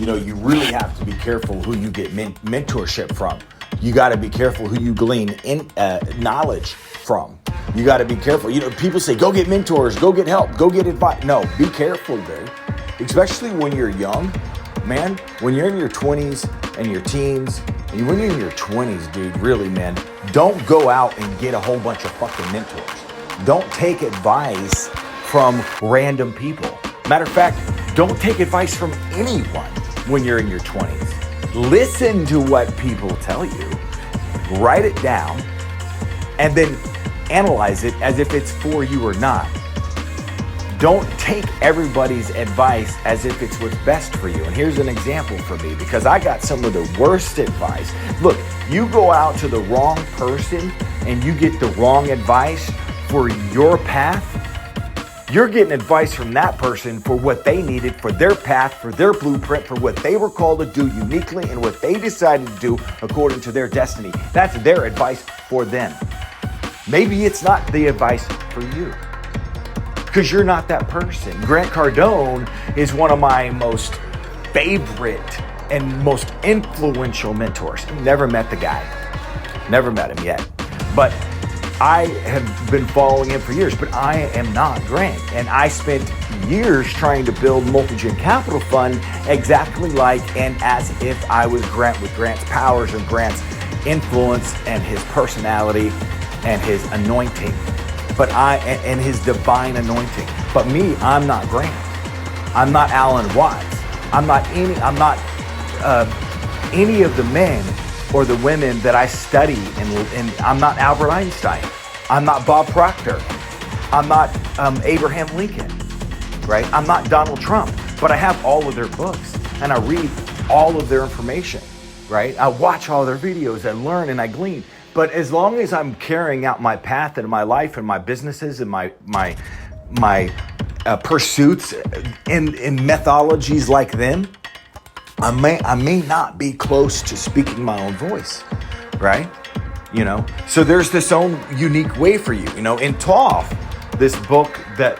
You really have to be careful who you get mentorship from. You got to be careful who you glean knowledge from. You got to be careful. People say, go get mentors, go get help, go get advice. No, be careful, dude. Especially when you're young, man, when you're in your 20s and your teens, and when you're in your 20s, dude, really, man, don't go out and get a whole bunch of fucking mentors. Don't take advice from random people. Matter of fact, don't take advice from anyone when you're in your 20s. Listen to what people tell you, write it down, and then analyze it as if it's for you or not. Don't take everybody's advice as if it's what's best for you. And here's an example for me, because I got some of the worst advice. Look, you go out to the wrong person and you get the wrong advice for your path. You're getting advice from that person for what they needed, for their path, for their blueprint, for what they were called to do uniquely and what they decided to do according to their destiny. That's their advice for them. Maybe it's not the advice for you, because you're not that person. Grant Cardone is one of my most favorite and most influential mentors. Never met the guy. Never met him yet. But I have been following him for years, but I am not Grant. And I spent years trying to build Multigen Capital Fund exactly like and as if I was Grant, with Grant's powers and Grant's influence and his personality and his anointing. And his divine anointing. But me, I'm not Grant. I'm not Alan Watts. I'm not any of the men or the women that I study, and I'm not Albert Einstein. I'm not Bob Proctor. I'm not Abraham Lincoln, right? I'm not Donald Trump, but I have all of their books and I read all of their information, right? I watch all their videos, I learn and I glean. But as long as I'm carrying out my path in my life and my businesses and my pursuits in methodologies like them, I may not be close to speaking my own voice, right? So there's this own unique way for you. In Thoth, this book that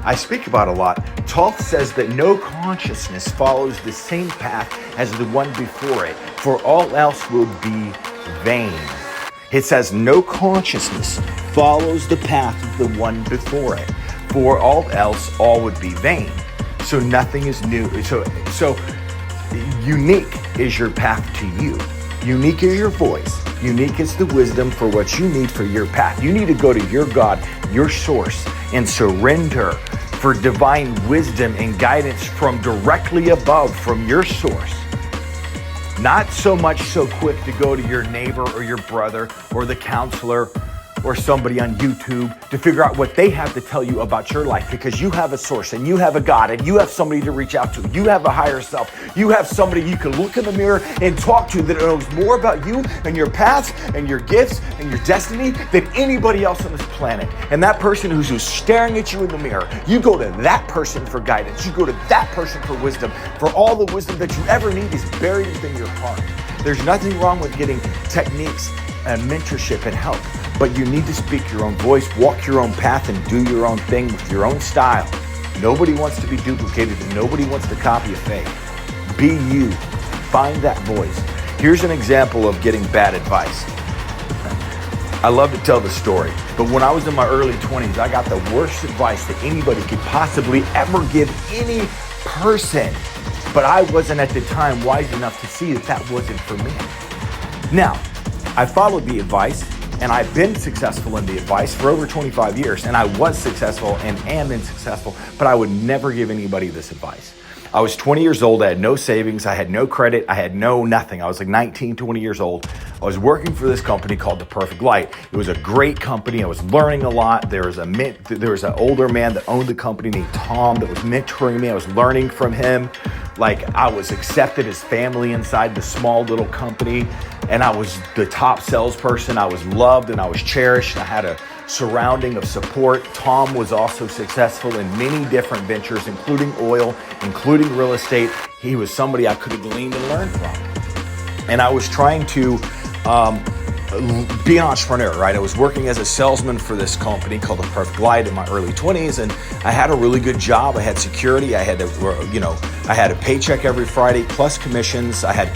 I speak about a lot, Thoth says that no consciousness follows the same path as the one before it, for all else will be vain. It says no consciousness follows the path of the one before it, for all else all would be vain. So nothing is new. So unique is your path to you. Unique is your voice. Unique is the wisdom for what you need for your path. You need to go to your God, your source, and surrender for divine wisdom and guidance from directly above, from your source. Not so much so quick to go to your neighbor or your brother or the counselor or somebody on YouTube to figure out what they have to tell you about your life, because you have a source and you have a God and you have somebody to reach out to. You have a higher self. You have somebody you can look in the mirror and talk to that knows more about you and your paths and your gifts and your destiny than anybody else on this planet. And that person who's just staring at you in the mirror, you go to that person for guidance. You go to that person for wisdom. For all the wisdom that you ever need is buried within your heart. There's nothing wrong with getting techniques and mentorship and help, but you need to speak your own voice, walk your own path, and do your own thing with your own style. Nobody wants to be duplicated and nobody wants to copy a fake. Be you. Find that voice. Here's an example of getting bad advice. I love to tell the story, but when I was in my early 20s, I got the worst advice that anybody could possibly ever give any person. But I wasn't at the time wise enough to see that wasn't for me. Now, I followed the advice and I've been successful in the advice for over 25 years, and I was successful and am successful, but I would never give anybody this advice. I was 20 years old. I had no savings. I had no credit. I had nothing. I was like 19, 20 years old. I was working for this company called The Perfect Light. It was a great company. I was learning a lot. There was an older man that owned the company named Tom that was mentoring me. I was learning from him. Like, I was accepted as family inside the small little company, and I was the top salesperson. I was loved and I was cherished. I had a surrounding of support. Tom was also successful in many different ventures, including oil, including real estate. He was somebody I could have gleaned and learned from. And I was trying to be an entrepreneur, right? I was working as a salesman for this company called The Perfect Light in my early 20s, and I had a really good job. I had security. I had I had a paycheck every Friday plus commissions. I had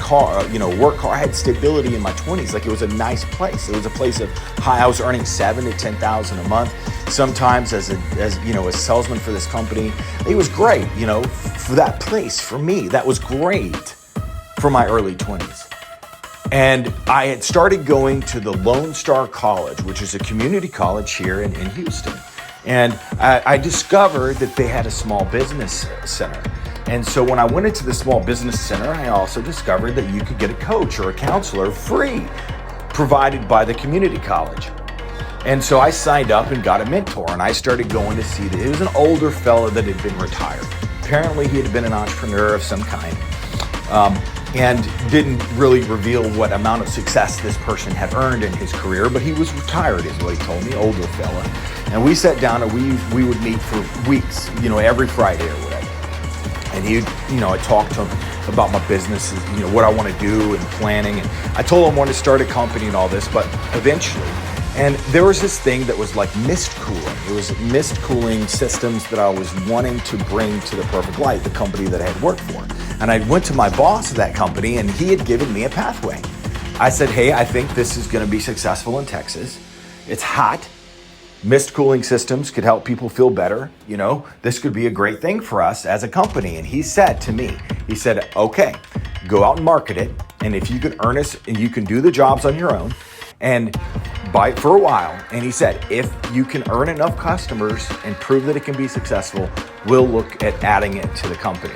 work car. I had stability in my 20s. Like, it was a nice place. It was a place of high. I was earning $7,000 to $10,000 a month. Sometimes as a salesman for this company, it was great. For that place, for me, that was great for my early 20s. And I had started going to the Lone Star College, which is a community college here in Houston. And I discovered that they had a small business center. And so when I went into the small business center, I also discovered that you could get a coach or a counselor free, provided by the community college. And so I signed up and got a mentor, and I started going to see that it was an older fellow that had been retired. Apparently he had been an entrepreneur of some kind. And didn't really reveal what amount of success this person had earned in his career, but he was retired is what he told me, older fella. And we sat down and we would meet for weeks, every Friday or whatever. And I talked to him about my business, what I want to do and planning. And I told him I wanted to start a company and all this, but eventually, and there was this thing that was like mist cooling. It was mist cooling systems that I was wanting to bring to The Perfect Light, the company that I had worked for. And I went to my boss of that company, and he had given me a pathway. I said, hey, I think this is going to be successful in Texas. It's hot. Mist cooling systems could help people feel better. This could be a great thing for us as a company. And he said to me, okay, go out and market it. And if you can earn us and you can do the jobs on your own and buy it for a while. And he said, if you can earn enough customers and prove that it can be successful, we'll look at adding it to the company.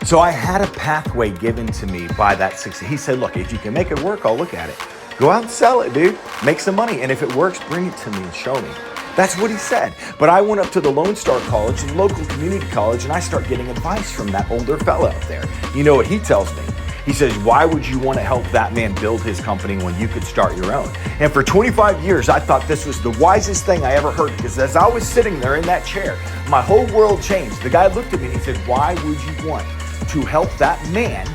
So I had a pathway given to me by that success. He said, look, if you can make it work, I'll look at it. Go out and sell it, dude. Make some money. And if it works, bring it to me and show me. That's what he said. But I went up to the Lone Star College, the local community college, and I start getting advice from that older fella up there. You know what he tells me? He says, why would you want to help that man build his company when you could start your own? And for 25 years, I thought this was the wisest thing I ever heard, because as I was sitting there in that chair, my whole world changed. The guy looked at me and he said, why would you want to help that man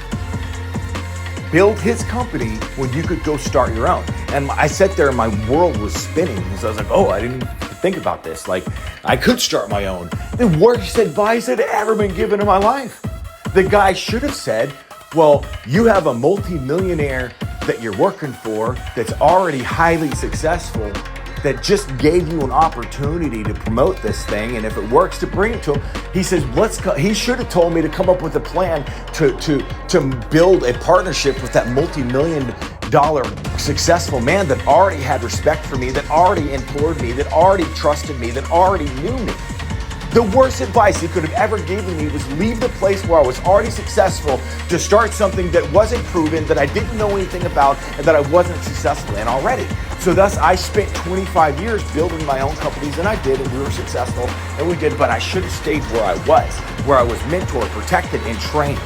build his company when you could go start your own? And I sat there and my world was spinning because I was like, I didn't think about this. Like, I could start my own. The worst advice I'd ever been given in my life. The guy should have said, well, you have a multi-millionaire that you're working for that's already highly successful, that just gave you an opportunity to promote this thing, and if it works, to bring it to him. He says, he should have told me to come up with a plan to build a partnership with that multi-million-dollar successful man that already had respect for me, that already implored me, that already trusted me, that already knew me. The worst advice he could have ever given me was leave the place where I was already successful to start something that wasn't proven, that I didn't know anything about, and that I wasn't successful in already. So thus, I spent 25 years building my own companies, and I did, and we were successful, and we did, but I should have stayed where I was mentored, protected, and trained.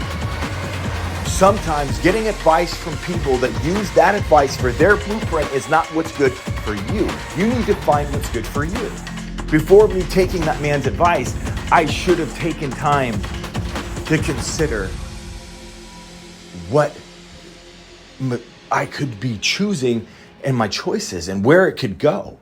Sometimes getting advice from people that use that advice for their blueprint is not what's good for you. You need to find what's good for you. Before me taking that man's advice, I should have taken time to consider what I could be choosing and my choices and where it could go.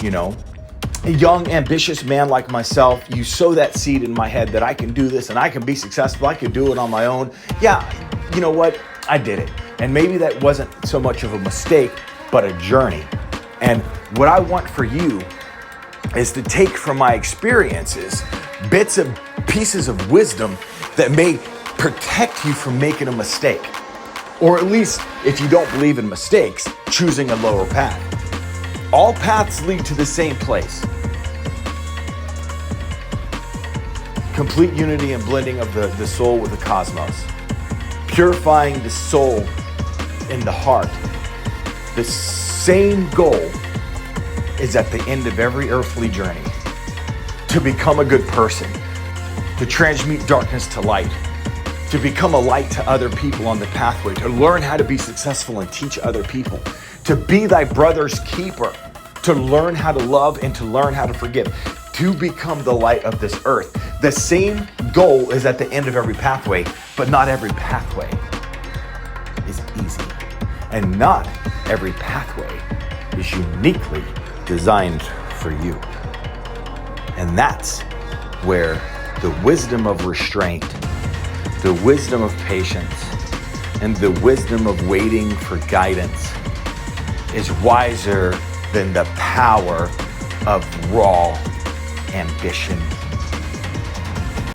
A young, ambitious man like myself, you sow that seed in my head that I can do this and I can be successful. I can do it on my own. Yeah, you know what? I did it. And maybe that wasn't so much of a mistake, but a journey. And what I want for you is to take from my experiences bits of pieces of wisdom that may protect you from making a mistake. Or at least, if you don't believe in mistakes, choosing a lower path. All paths lead to the same place. Complete unity and blending of the soul with the cosmos. Purifying the soul in the heart. The same goal is at the end of every earthly journey. To become a good person. To transmute darkness to light. To become a light to other people on the pathway. To learn how to be successful and teach other people. To be thy brother's keeper. To learn how to love and to learn how to forgive. To become the light of this earth. The same goal is at the end of every pathway, but not every pathway is easy. And not every pathway is uniquely designed for you. And that's where the wisdom of restraint, the wisdom of patience, and the wisdom of waiting for guidance is wiser than the power of raw ambition